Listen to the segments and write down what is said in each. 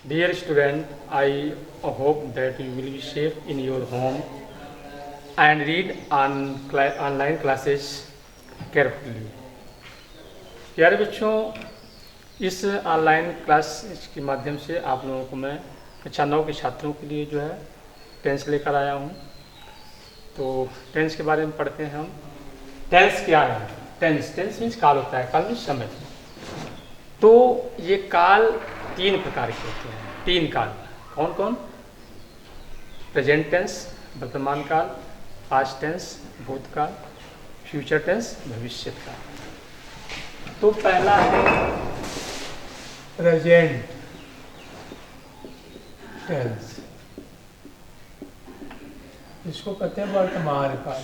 Dear student, I hope that you will be safe in your home and read online classes carefully. प्यारे बच्चों, इस online class के माध्यम से आप लोगों को मैं कक्षा 9 के छात्रों के लिए जो है टेंस लेकर आया हूँ। तो टेंस के बारे में पढ़ते हैं हम। टेंस क्या है? टेंस मीन्स काल होता है, काल मीन्स समय। तो ये काल 3 प्रकार के होते हैं। 3 काल कौन कौन? प्रेजेंट टेंस वर्तमान काल, पास्ट टेंस भूतकाल, फ्यूचर टेंस भविष्य काल। तो पहला है प्रेजेंट टेंस, इसको कहते हैं वर्तमान काल।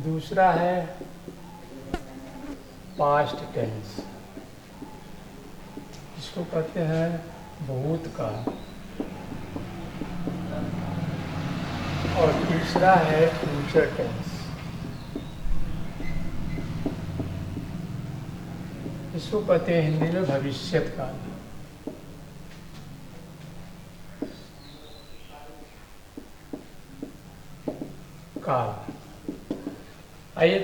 दूसरा है पास्ट टेंस, इसको कहते हैं भूतकाल। और तीसरा है फ्यूचर टेंस, इसको कहते हैं हिंदी में भविष्यत काल। आइए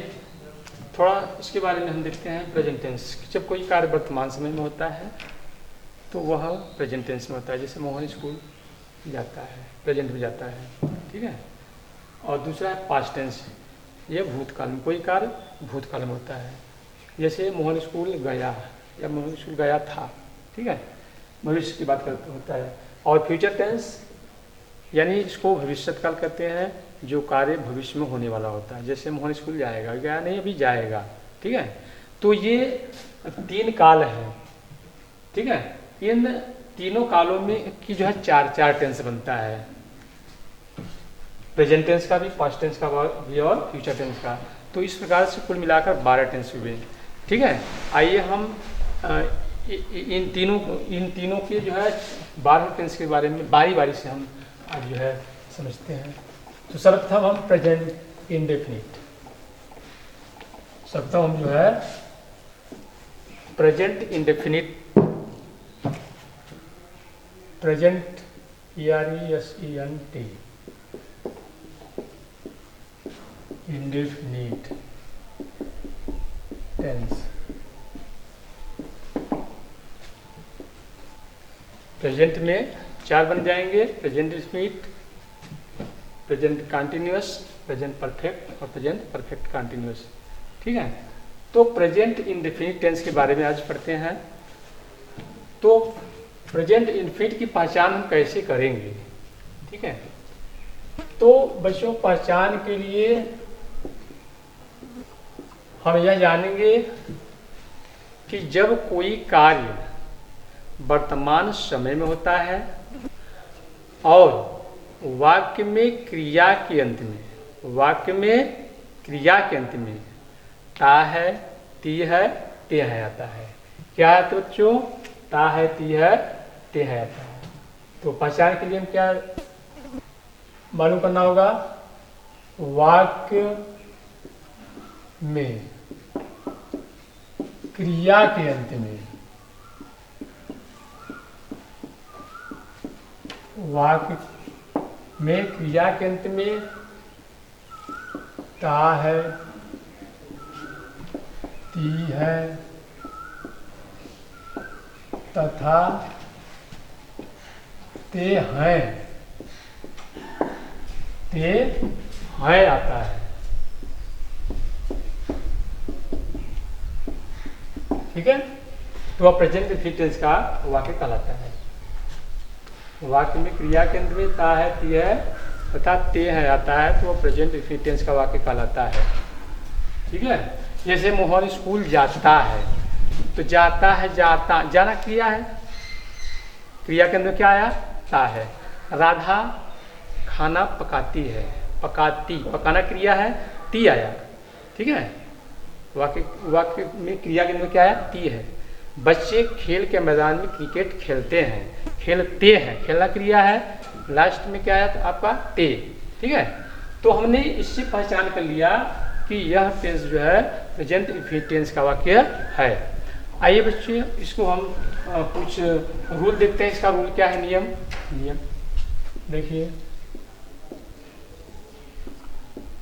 थोड़ा इसके बारे में हम देखते हैं। प्रेजेंट टेंस, जब कोई कार्य वर्तमान समय में होता है तो वह प्रेजेंट टेंस में होता है। जैसे मोहन स्कूल जाता है, प्रेजेंट में जाता है, ठीक है। और दूसरा है पास्ट टेंस, ये भूतकाल में, कोई कार्य भूतकाल में होता है। जैसे मोहन स्कूल गया या मोहन स्कूल गया था, ठीक है, भविष्य की बात करते होता है। और फ्यूचर टेंस यानी इसको भविष्यत काल कहते हैं, जो कार्य भविष्य में होने वाला होता है। जैसे मोहन स्कूल जाएगा, गया नहीं अभी जाएगा, ठीक है। तो ये 3 काल हैं, ठीक है। इन तीनों कालों में की जो है 4 टेंस बनता है, प्रेजेंट टेंस का भी, पास्ट टेंस का भी और फ्यूचर टेंस का। तो इस प्रकार से कुल मिलाकर 12 टेंस हुए, ठीक है। आइए हम इन तीनों के जो है 12 टेंस के बारे में बारी बारी से हम आज जो है समझते हैं। तो सर्वप्रथम हम प्रेजेंट इंडेफिनिट, सर्वप्रथम हम जो है present indefinite, present PRESENT indefinite tense. Present में 4 बन जाएंगे, present indefinite, present continuous, present perfect और प्रेजेंट परफेक्ट कंटिन्यूअस, ठीक है। तो प्रेजेंट इंडेफिनिट टेंस के बारे में आज पढ़ते हैं। तो प्रेजेंट इंडेफिनिट की पहचान हम कैसे करेंगे, ठीक है। तो बच्चों, पहचान के लिए हम यह जानेंगे कि जब कोई कार्य वर्तमान समय में होता है और वाक्य में क्रिया के अंत में ता है, ती है, ते है आता है। क्या है तो बच्चों? ता है, ती है, ते है आता है। तो पहचान के लिए हम क्या मालूम करना होगा? वाक्य में क्रिया के अंत में, वाक्य में क्रिया के अंत में ता है, ती है, तथा ते हैं आता है, ठीक है। तो वह प्रेजेंट इंडेफिनिट टेंस का वाक्य कहलाता है। वाक्य में क्रिया के अंत में ता है, ती है तथा ते है आता है, तो वह प्रेजेंट इंडेफिनिट टेंस का वाक्य कहलाता है, ठीक है। जैसे मोहन स्कूल जाता है, तो जाता है, जाना क्रिया है, क्रिया के अंदर क्या आया? ता है। राधा खाना पकाती है, पकाना क्रिया है, ती आया, ठीक है। वाक्य में क्रिया के अंदर क्या आया? ती है। बच्चे खेल के मैदान में क्रिकेट खेलते हैं, खेलते हैं, खेलना क्रिया है, लास्ट में क्या आया आपका? ते, ठीक है। तो हमने इससे पहचान कर लिया कि यह टेंस जो है प्रेजेंट इंडेफिनिट टेंस का वाक्य है। आइए बच्चे, इसको हम कुछ रूल देखते हैं। इसका रूल क्या है, नियम नियम देखिए।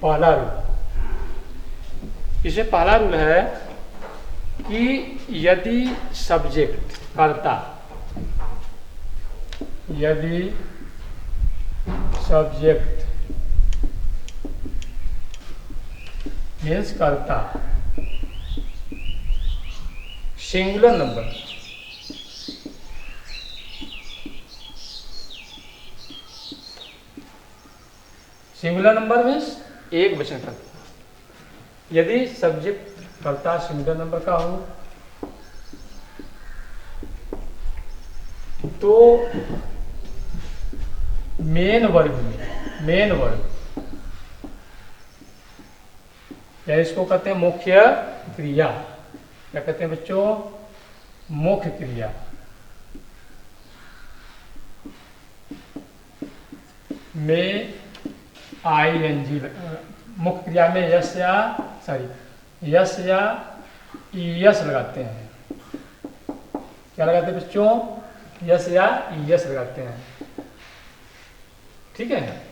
पहला रूल, इसमें पहला रूल है कि यदि सब्जेक्ट कर्ता, यदि सब्जेक्ट मीन्स कर्ता singular number, singular number means एक वचन कर्ता। यदि सब्जेक्ट कर्ता सिंगुलर नंबर का हो तो मेन वर्ग में, मेन वर्ग या इसको कहते हैं मुख्य क्रिया। क्या कहते हैं बच्चों, मुख्य क्रिया में ING, मुख्य क्रिया में यस या यस या ES लगाते हैं। क्या लगाते हैं बच्चों, यस या ES लगाते हैं। ठीक है।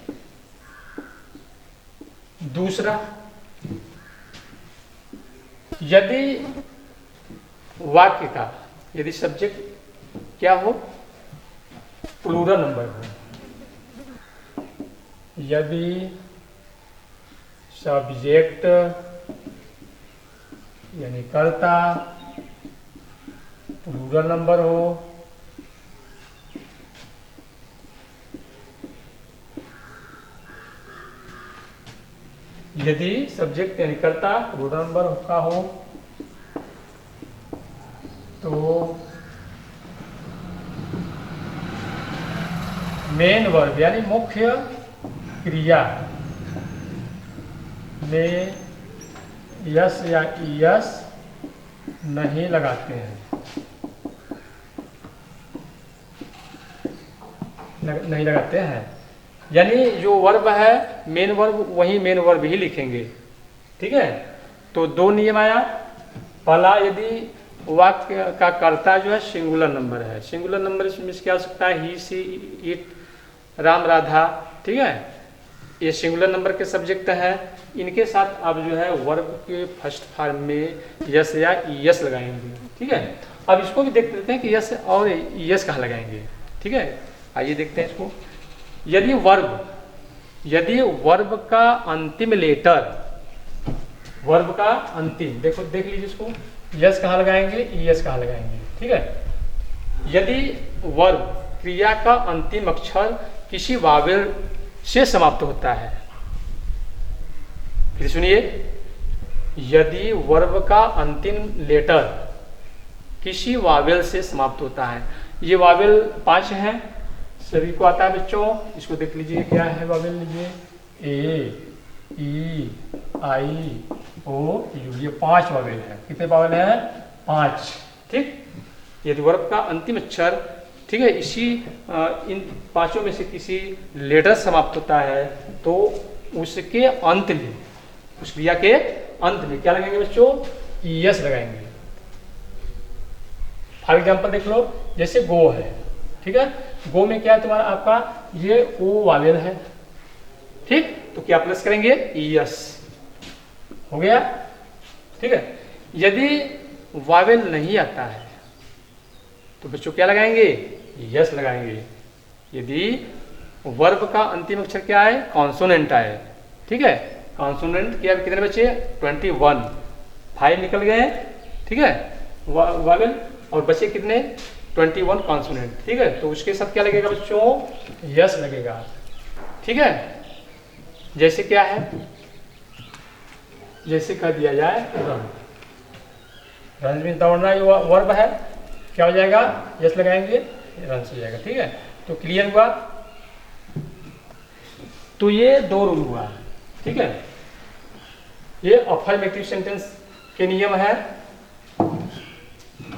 दूसरा, यदि वाक्य का, यदि सब्जेक्ट क्या हो, प्लूरल नंबर हो। यदि सब्जेक्ट यानी कर्ता प्लूरल नंबर हो, यदि सब्जेक्ट यानी कर्ता प्लूरल नंबर का हो तो मेन वर्ब यानी मुख्य क्रिया में यस या ES नहीं लगाते हैं, नहीं लगाते हैं। यानी जो वर्ब है मेन वर्ब, वही मेन वर्ब ही लिखेंगे। ठीक है। तो दो नियम आया। पहला, यदि वाक्य का कर्ता जो है सिंगुलर नंबर है, सिंगुलर नंबर इसमें क्या हो सकता है, ही सी इट, राम राधा। ठीक है, ये सिंगुलर नंबर के सब्जेक्ट हैं। इनके साथ आप जो है वर्ब के फर्स्ट फॉर्म में यस या ES लगाएंगे। ठीक है। अब इसको भी देख लेते हैं कि यस और ES कहाँ लगाएंगे। ठीक है, आइए देखते हैं इसको। यदि वर्ब का अंतिम लेटर, वर्ब का अंतिम, देखो देख लीजिए इसको, यस कहाँ लगाएंगे, ES कहाँ लगाएंगे। ठीक है। यदि वर्ब क्रिया का अंतिम अक्षर किसी वावेल से समाप्त होता है, फिर सुनिए, यदि वर्ब का अंतिम लेटर किसी वावेल से समाप्त होता है। ये वावेल 5 हैं, सभी को आता है बच्चों। इसको देख लीजिए क्या है वावेल, लीजिए A, E, I, O, U, ये 5 वावेल है। कितने वावेल हैं, 5। ठीक। यदि वर्ब का अंतिम अक्षर, ठीक है, इसी इन 5 में से किसी लेटर समाप्त होता है तो उसके अंत में, उस क्रिया के अंत में क्या लगेंगे बच्चों, ES लगाएंगे। फॉर एग्जाम्पल देख लो, जैसे गो है। ठीक है, गो में क्या है तुम्हारा, आपका ये O वावेल है। ठीक, तो क्या प्लस करेंगे, ES हो गया। ठीक है। यदि वावेल नहीं आता है तो बच्चों क्या लगाएंगे, यस लगाएंगे। यदि वर्ब का अंतिम अक्षर क्या है, कॉन्सोनेंट आए। ठीक है, कॉन्सोनेंट क्या, कितने बचे, 21, 5 निकल गए। ठीक है, वावेल, और बचे कितने, 21 कॉन्सोनेंट। ठीक है, तो उसके साथ क्या लगेगा बच्चों, यस लगेगा। ठीक है। जैसे क्या है, जैसे कह दिया जाए रन, रन में दौड़ना ये वर्ब है, क्या हो जाएगा, यस लगाएंगे, रन हो जाएगा। ठीक है, तो क्लियर हुआ। तो ये 2 रूल हुआ। ठीक है, ये अफर्मेटिव सेंटेंस के नियम है।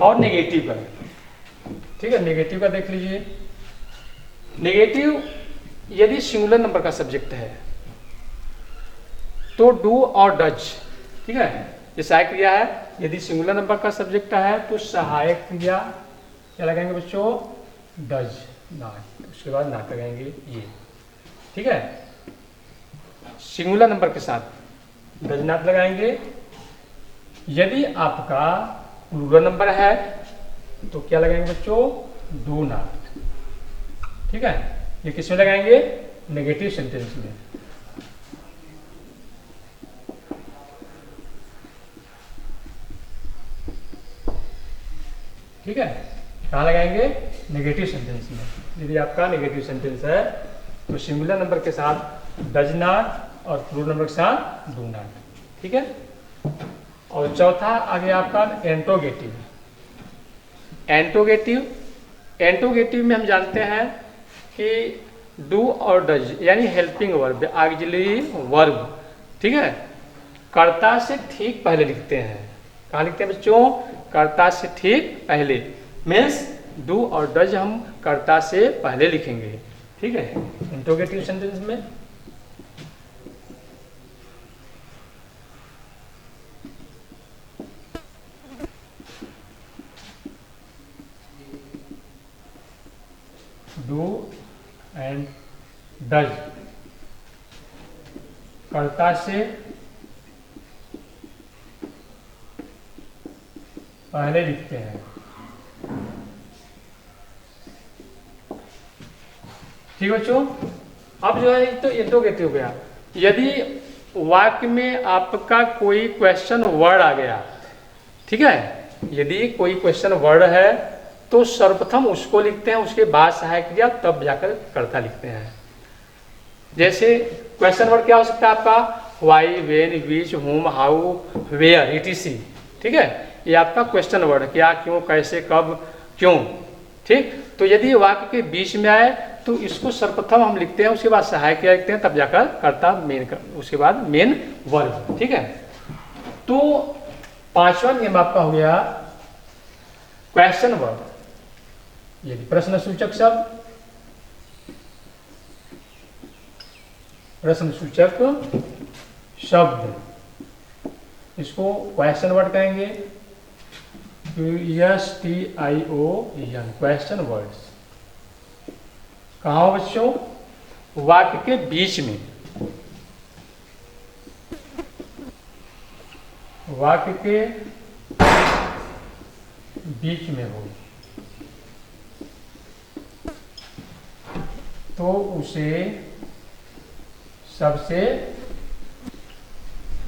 और नेगेटिव का, ठीक है, नेगेटिव का देख लीजिए। नेगेटिव, यदि सिंगुलर नंबर का सब्जेक्ट है तो डू और डज। ठीक है, ये सहायक क्रिया है। यदि सिंगुलर नंबर का सब्जेक्ट है तो सहायक क्रिया क्या लगाएंगे बच्चों, डज नॉट, उसके बाद नॉट लगाएंगे ये, ठीक है। सिंगुलर नंबर के साथ डज नॉट लगाएंगे। यदि आपका प्लूरल नंबर है तो क्या लगाएंगे बच्चों, डू नॉट, ठीक है। ये किस में लगाएंगे, नेगेटिव सेंटेंस में। ठीक है, कहाँ लगाएंगे, नेगेटिव सेंटेंस में। यदि आपका नेगेटिव सेंटेंस है तो सिंगुलर नंबर के साथ डज नॉट और प्लूरल नंबर के साथ डू नॉट, ठीक है। और चौथा आ गया आपका एंटोगेटिव। एंटोगेटिव में हम जानते हैं कि डू और डज यानी हेल्पिंग वर्ब, ऑक्सिलरी वर्ब, ठीक है, कर्ता से ठीक पहले लिखते हैं। कहाँ लिखते हैं बच्चों, कर्ता से ठीक पहले, मीन्स डू और डज हम कर्ता से पहले लिखेंगे, ठीक है, इंट्रोगेटिव सेंटेंस में। डू एंड डज कर्ता से पहले लिखते हैं, ठीक बच्चों। अब जो है तो इंट्रोगेटिव हो गया। यदि वाक्य में आपका कोई क्वेश्चन वर्ड आ गया, ठीक है, यदि कोई क्वेश्चन वर्ड है तो सर्वप्रथम उसको लिखते हैं, उसके बाद सहायक क्रिया, तब जाकर कर्ता लिखते हैं। जैसे क्वेश्चन वर्ड क्या हो सकता है आपका, why, when, which, whom, how, where, etc, ठीक है, ये आपका क्वेश्चन वर्ड है, क्या, क्यों, कैसे, कब, क्यों, ठीक। तो यदि वाक्य के बीच में आए तो इसको सर्वप्रथम हम लिखते हैं, उसके बाद सहायक क्रिया लिखते हैं, तब जाकर कर्ता मेन, उसके बाद मेन वर्ब, ठीक है। तो पांचवा नियम आपका हो गया क्वेश्चन वर्ड। यदि प्रश्न सूचक शब्द, प्रश्न सूचक शब्द, इसको क्वेश्चन वर्ड कहेंगे, QUESTION, क्वेश्चन वर्ड्स। कहाँ हो बच्चों, वाक्य के बीच में, वाक्य के बीच में हो तो उसे सबसे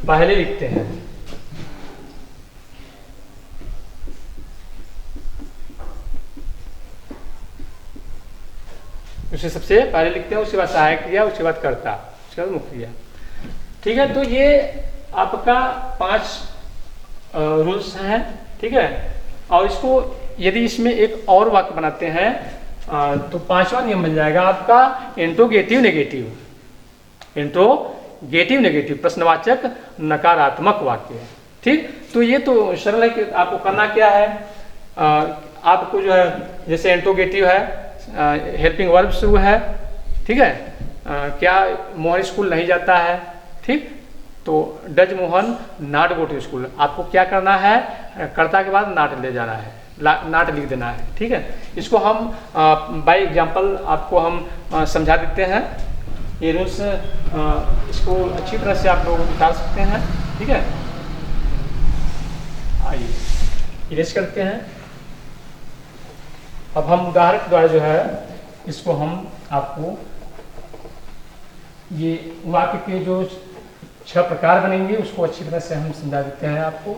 पहले लिखते हैं। उसे सबसे पहले लिखते हैं, उसके बाद सहायक क्रिया, उसके बाद कर्ता, उसके बाद मुख्य क्रिया, ठीक है। तो ये आपका 5 रूल्स हैं, ठीक है। और इसको यदि इसमें एक और वाक्य बनाते हैं तो पांचवा नियम बन जाएगा आपका इंट्रोगेटिव नेगेटिव। इंट्रोगेटिव नेगेटिव प्रश्नवाचक नकारात्मक वाक्य, ठीक। तो ये तो सरल है कि आपको करना क्या है, आपको जो है जैसे इंट्रोगेटिव है, हेल्पिंग वर्ब शुरू है, ठीक है, क्या मोहन स्कूल नहीं जाता है, ठीक। तो does Mohan not go to school, आपको क्या करना है, कर्ता के बाद नॉट ले जाना है, नॉट लिख देना है, ठीक है। इसको हम बाय एग्जांपल आपको हम समझा देते हैं। ये रूल्स इसको अच्छी तरह से आप लोग उतार सकते हैं, ठीक है। आइए इरेज करते हैं। अब हम उदाहरण के द्वारा जो है इसको हम आपको ये वाक्य के जो 6 प्रकार बनेंगे उसको अच्छी तरह से हम समझा देते हैं आपको।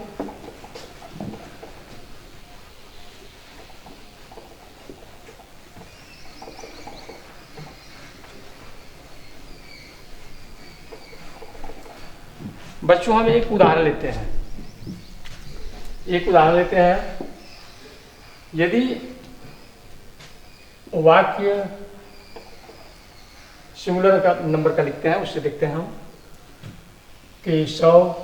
बच्चों हम एक उदाहरण लेते हैं, यदि वाक्य सिंगुलर का नंबर का लिखते हैं, उससे देखते हैं हम। केशव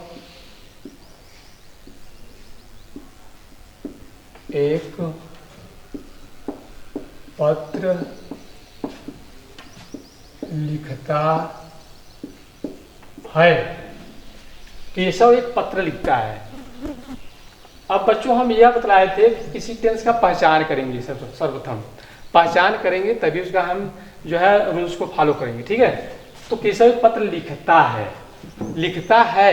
एक पत्र लिखता है। केशव एक पत्र लिखता है, अब बच्चों हम यह बतलाए थे कि किसी टेंस का पहचान करेंगे, सर्वप्रथम पहचान करेंगे तभी उसका हम जो है रूल्स को फॉलो करेंगे, ठीक है। तो केशव एक पत्र लिखता है, लिखता है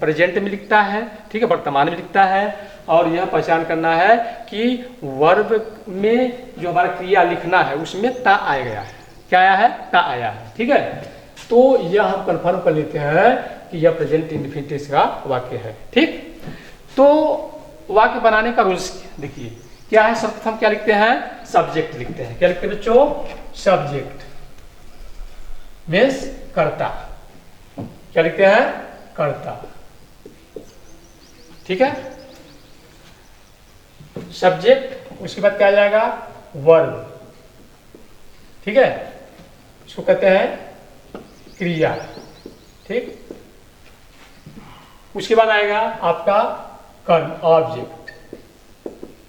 प्रेजेंट में लिखता है, ठीक है, वर्तमान में लिखता है। और यह पहचान करना है कि वर्ब में जो हमारा क्रिया लिखना है उसमें ता आया गया है। क्या आया है? ता आया है, ठीक है। तो यह हम कंफर्म कर लेते हैं कि यह प्रेजेंट इंडेफिनिट का वाक्य है, ठीक। तो वाक्य बनाने का रूल्स देखिए क्या है। सर्वप्रथम क्या लिखते हैं? सब्जेक्ट लिखते हैं। क्या लिखते हैं बच्चों? सब्जेक्ट मीन्स कर्ता। क्या लिखते हैं? कर्ता, ठीक है। सब्जेक्ट, उसके बाद क्या आ जाएगा? वर्ब, ठीक है। इसको कहते हैं क्रिया, ठीक। उसके बाद आएगा आपका कर्म, ऑब्जेक्ट।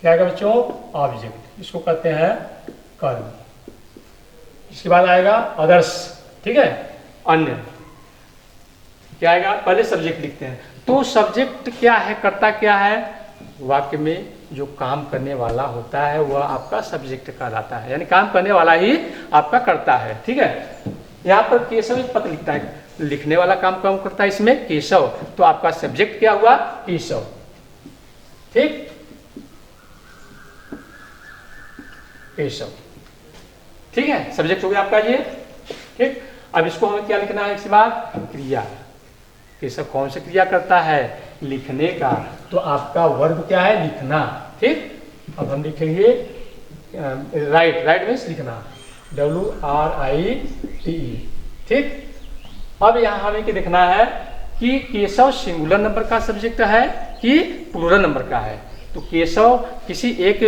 क्या आएगा बच्चों? ऑब्जेक्ट, इसको कहते हैं कर्म। इसके बाद आएगा अदर्स, ठीक है, अन्य। क्या आएगा? पहले सब्जेक्ट लिखते हैं। तो सब्जेक्ट क्या है, कर्ता क्या है? वाक्य में जो काम करने वाला होता है वह आपका सब्जेक्ट कहलाता है, यानी काम करने वाला ही आपका कर्ता है, ठीक है। यहाँ पर केशव एक पत्र लिखता है, लिखने वाला काम कौन करता है इसमें? केशव। तो आपका सब्जेक्ट क्या हुआ? केशव, ठीक, केशव, ठीक है। सब्जेक्ट हो गया आपका ये, ठीक। अब इसको हमें क्या लिखना है? इसके बाद क्रिया। केशव कौन सी क्रिया करता है? लिखने का। तो आपका वर्ब क्या है? लिखना, ठीक। अब हम लिखेंगे राइट, राइट मीन्स लिखना, WRITE, ठीक। अब यहाँ हमें क्या देखना है कि केशव सिंगुलर नंबर का सब्जेक्ट है कि प्लूरल नंबर का है। तो केशव किसी एक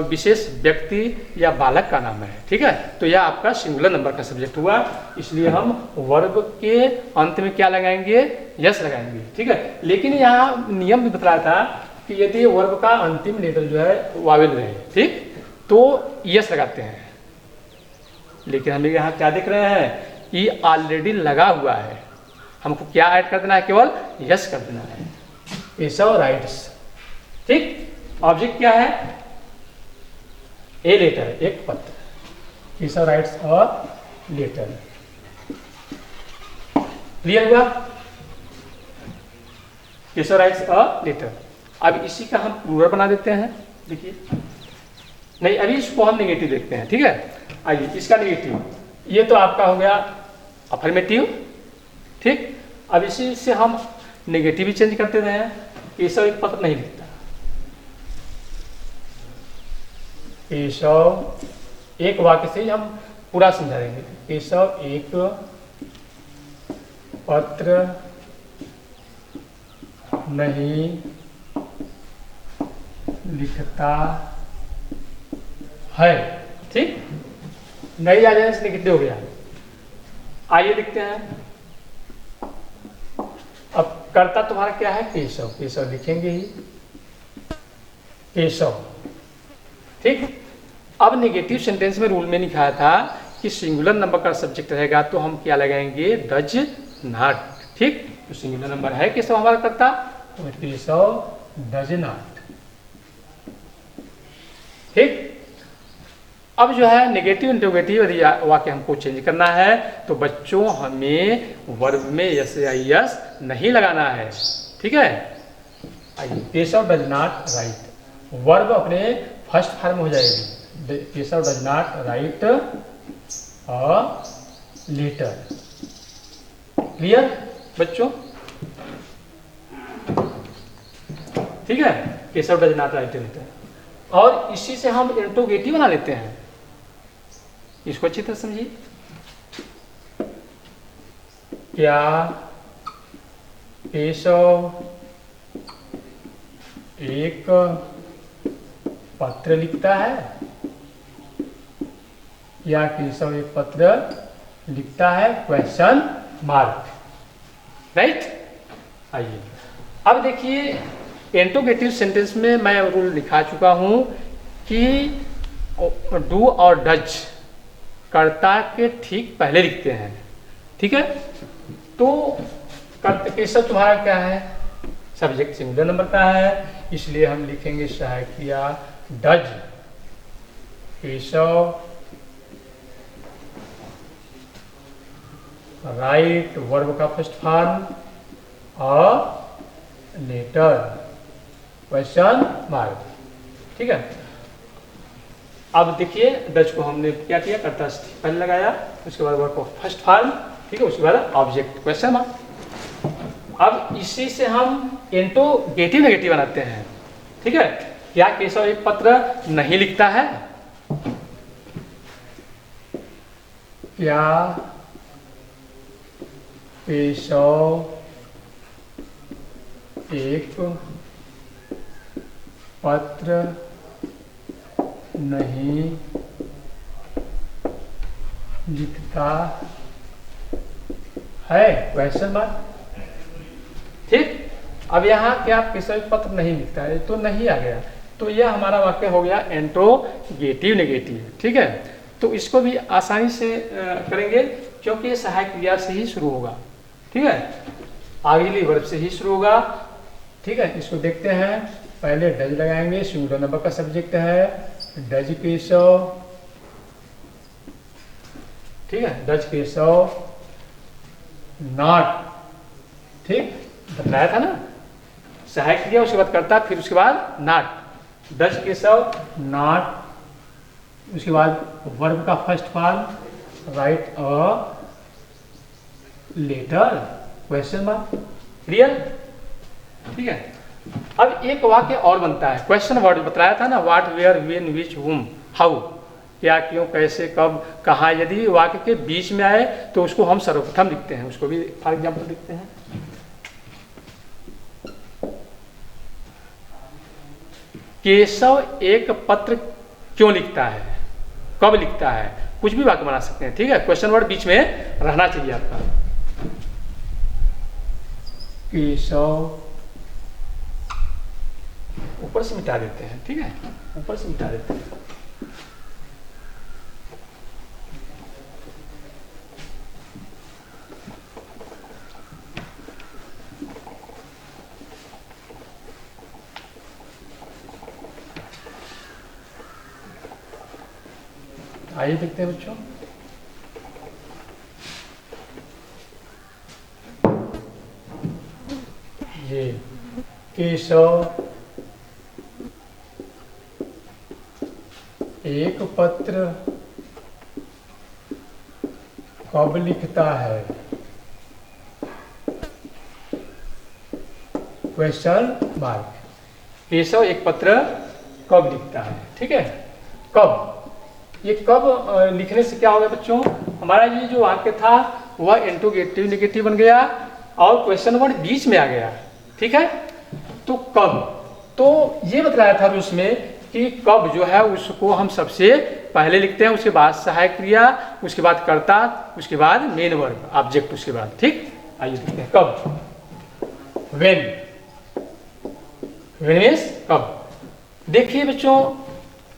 विशेष व्यक्ति या बालक का नाम है, ठीक है। तो यह आपका सिंगुलर नंबर का सब्जेक्ट हुआ, इसलिए हम वर्ब के अंत में क्या लगाएंगे? यस लगाएंगे, ठीक है। लेकिन यहाँ नियम भी बताया था कि यदि वर्ब का अंतिम लेटर जो है वावेल रहे, ठीक, तो यस लगाते हैं। लेकिन हम यहाँ क्या देख रहे हैं कि ऑलरेडी लगा हुआ है, हमको क्या ऐड कर देना है? केवल यस कर देना है। केशव राइट्स, ठीक। ऑब्जेक्ट क्या है? ए लेटर, एक पत्र। Keshav writes a letter. Clear हुआ? Keshav writes a letter. अब इसी का हम प्लूरल बना देते हैं, देखिए। नहीं, अभी इसको हम नेगेटिव देखते हैं, ठीक है। आइए इसका नेगेटिव, ये तो आपका हो गया अफर्मेटिव, ठीक। अब इसी से हम नेगेटिव भी चेंज करते रहे हैं। केशव एक पत्र नहीं लिखता। केशव, एक वाक्य से ही हम पूरा समझा देंगे। केशव एक पत्र नहीं लिखता है, ठीक। नहीं आ जाए इसलिए कितने हो गया। आइए लिखते हैं। अब कर्ता तुम्हारा क्या है? केशव। केशव लिखेंगे ही, केशव, ठीक। अब नेगेटिव सेंटेंस में रूल में लिखा था कि सिंगुलर नंबर का सब्जेक्ट रहेगा तो हम क्या लगाएंगे? डज नॉट, ठीक। तो सिंगुलर नंबर है केशव हमारा कर्ता, तो केशव डज नॉट, ठीक। अब जो है नेगेटिव इंटरोगेटिव यदि वाक्य हमको चेंज करना है तो बच्चों हमें वर्ब में यस या यस नहीं लगाना है, ठीक है। आइए, Keshav does not write, verb अपने फर्स्ट फॉर्म हो जाएगी। Keshav does not write a letter. Clear बच्चों? ठीक है, Keshav does not write a letter. और इसी से हम इंटरोगेटिव बना लेते हैं। इसको अच्छी तरह समझिए। क्या केशव एक पत्र लिखता है? या केशव एक पत्र लिखता है? Question mark, right. आइए अब देखिए, इंटरोगेटिव सेंटेंस में मैं रूल लिखा चुका हूं कि डू और डज कर्ता के ठीक पहले लिखते हैं, ठीक है। तो केशव तुम्हारा क्या है? सब्जेक्ट सिंगुलर नंबर का है, इसलिए हम लिखेंगे सहायक क्रिया डज केशव राइट वर्ब का फर्स्ट फॉर्म और लेटर क्वेश्चन मार्क। ठीक है, अब देखिए डज को हमने क्या किया, कर्ता पहले लगाया, उसके बाद वर्ब को फर्स्ट फॉर्म, ठीक है, उसके बाद ऑब्जेक्ट क्वेश्चन मार्क। अब इसी से हम इंटरोगेटिव नेगेटिव बनाते हैं। ठीक है, क्या केशव एक पत्र नहीं लिखता है? क्या केशव एक पत्र नहीं लिखता है? Question mark. ठीक, अब यहाँ क्या केशव पत्र नहीं लिखता है, तो नहीं आ गया, तो यह हमारा वाक्य हो गया इंट्रोगेटिव नेगेटिव। ठीक है, तो इसको भी आसानी से करेंगे क्योंकि ये सहायक क्रिया से ही शुरू होगा। ठीक है, अगली वर्ब से ही शुरू होगा। ठीक है, इसको देखते हैं, पहले डज लगाएंगे, सिंगुलर नंबर का सब्जेक्ट है, डज केशव। ठीक है, डज केशव नॉट, ठीक बताया था ना, सहायक क्रिया उसके बाद करता, फिर उसके बाद नॉट, डज केशव नॉट, उसके बाद वर्ब का first form write a letter question mark. Clear? ठीक है, अब एक वाक्य और बनता है, क्वेश्चन वर्ड बताया था ना, what where when which whom how, क्या क्यों कैसे कब कहाँ, यदि वाक्य के बीच में आए तो उसको हम सर्वप्रथम लिखते हैं, उसको भी फॉर एग्जाम्पल लिखते हैं। केशव एक पत्र क्यों लिखता है, कब लिखता है, कुछ भी वाक्य बना सकते हैं। ठीक है, क्वेश्चन वर्ड बीच में रहना चाहिए आपका। केशव, ऊपर से मिटा देते हैं। ठीक है, ऊपर से मिटा देते हैं। आइए देखते हैं बच्चों, ये केशव एक पत्र कब लिखता है? Question mark. केशव एक पत्र कब लिखता है? ठीक है, कब, ये कब लिखने से क्या हो गया बच्चों, हमारा ये जो वाक्य था वह इंट्रोगेटिव नेगेटिव बन गया और क्वेश्चन वर्ड बीच में आ गया। ठीक है, तो कब, तो ये बताया था उसमें कि कब जो है उसको हम सबसे पहले लिखते हैं, उसके बाद सहायक क्रिया, उसके बाद कर्ता, उसके बाद मेन वर्ब ऑब्जेक्ट उसके बाद। ठीक, आइए देखते हैं कब, व्हेन, व्हेन मींस कब। देखिए बच्चों,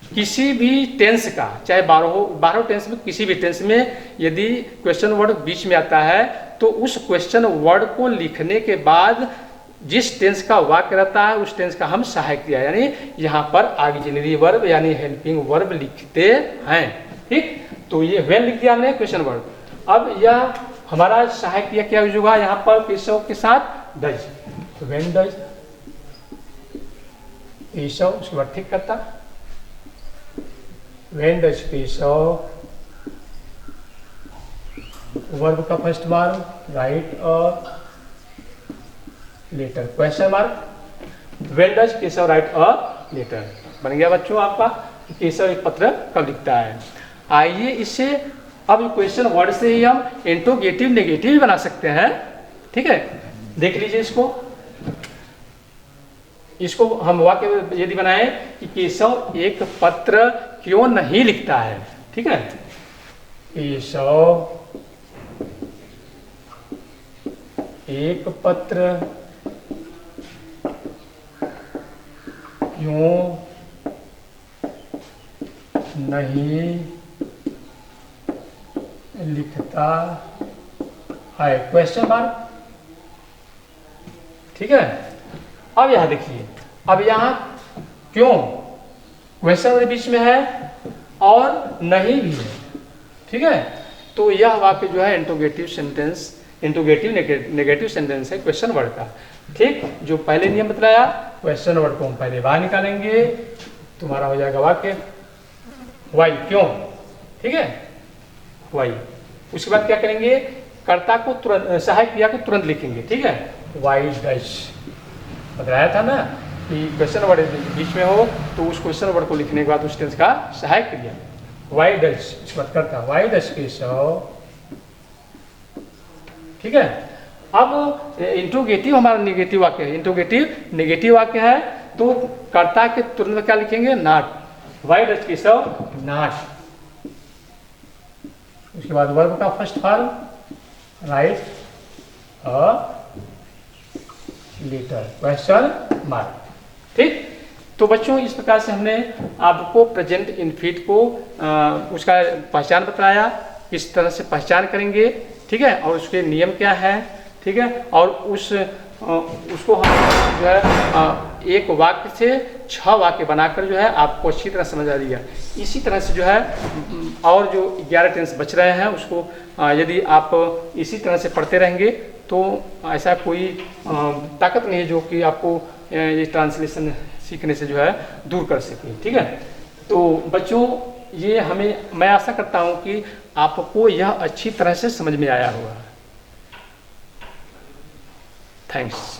किसी भी टेंस का, चाहे 12 टेंस में, किसी भी टेंस में यदि क्वेश्चन वर्ड बीच में आता है तो उस क्वेश्चन वर्ड को लिखने के बाद जिस टेंस का वाक्य रहता है उस टेंस का हम सहायक क्रिया यानी यहाँ पर ऑक्सिलरी वर्ब यानी हेल्पिंग वर्ब लिखते हैं। ठीक, तो ये व्हेन लिख दिया हमने क्वेश्चन वर्ड। अब यह हमारा सहायक क्रिया क्या यूज होगा यहाँ पर केशव के साथ डज, तो व्हेन डज केशव, उसके बाद ठीक करता, व्हेन डज केशव, वर्ब का first verb write a letter question mark, when does Keshav write a letter. बन गया बच्चों आपका केशव एक पत्र कब लिखता है। आइए इससे अब क्वेश्चन वर्ड से ही हम इंट्रोगेटिव नेगेटिव बना सकते हैं। ठीक है, देख लीजिए इसको हम वाक्य यदि बनाए कि केशव एक पत्र क्यों नहीं लिखता है। ठीक है, केशव एक पत्र क्यों नहीं लिखता है क्वेश्चन मार्क। ठीक है, अब यहाँ देखिए, अब यहाँ क्यों क्वेश्चन वर्ड बीच में है और नहीं भी है, ठीक है। तो यह वाक्य जो है interrogative sentence, interrogative negative sentence है क्वेश्चन वर्ड का, ठीक। जो पहले नियम बताया, क्वेश्चन वर्ड को हम पहले बाहर निकालेंगे, तुम्हारा हो जाएगा वाक्य वाई, क्यों, ठीक है, वाई। उसके बाद क्या करेंगे, कर्ता को तुरंत, सहायक क्रिया को तुरंत लिखेंगे, ठीक है। वाई डज, बताया था ना कि क्वेश्चन वर्ड बीच में हो तो उस क्वेश्चन वर्ड को लिखने के बाद उस टेंस का सहायक क्रिया वाई डज, इसके बाद करता वाई डज केशव, ठीक है। अब इंट्रोगेटिव हमारा नेगेटिव वाक्य है, इंट्रोगेटिव नेगेटिव वाक्य है, तो कर्ता के तुरंत क्या लिखेंगे, not, why does Keshav not. उसके बाद वर्ब का first form write a letter, question mark, ठीक। तो बच्चों इस प्रकार से हमने आपको प्रेजेंट इनफिनिट को उसका पहचान बताया, किस तरह से पहचान करेंगे, ठीक है, और उसके नियम क्या है, ठीक है। और उसको हम जो है एक वाक्य से 6 वाक्य बनाकर जो है आपको अच्छी तरह समझ आ दिया। इसी तरह से जो है और जो 11 टेंस बच रहे हैं उसको यदि आप इसी तरह से पढ़ते रहेंगे तो ऐसा कोई ताकत नहीं है जो कि आपको ये ट्रांसलेशन सीखने से जो है दूर कर सके, ठीक है। तो बच्चों ये मैं आशा करता हूँ कि आपको यह अच्छी तरह से समझ में आया होगा। थैंक्स।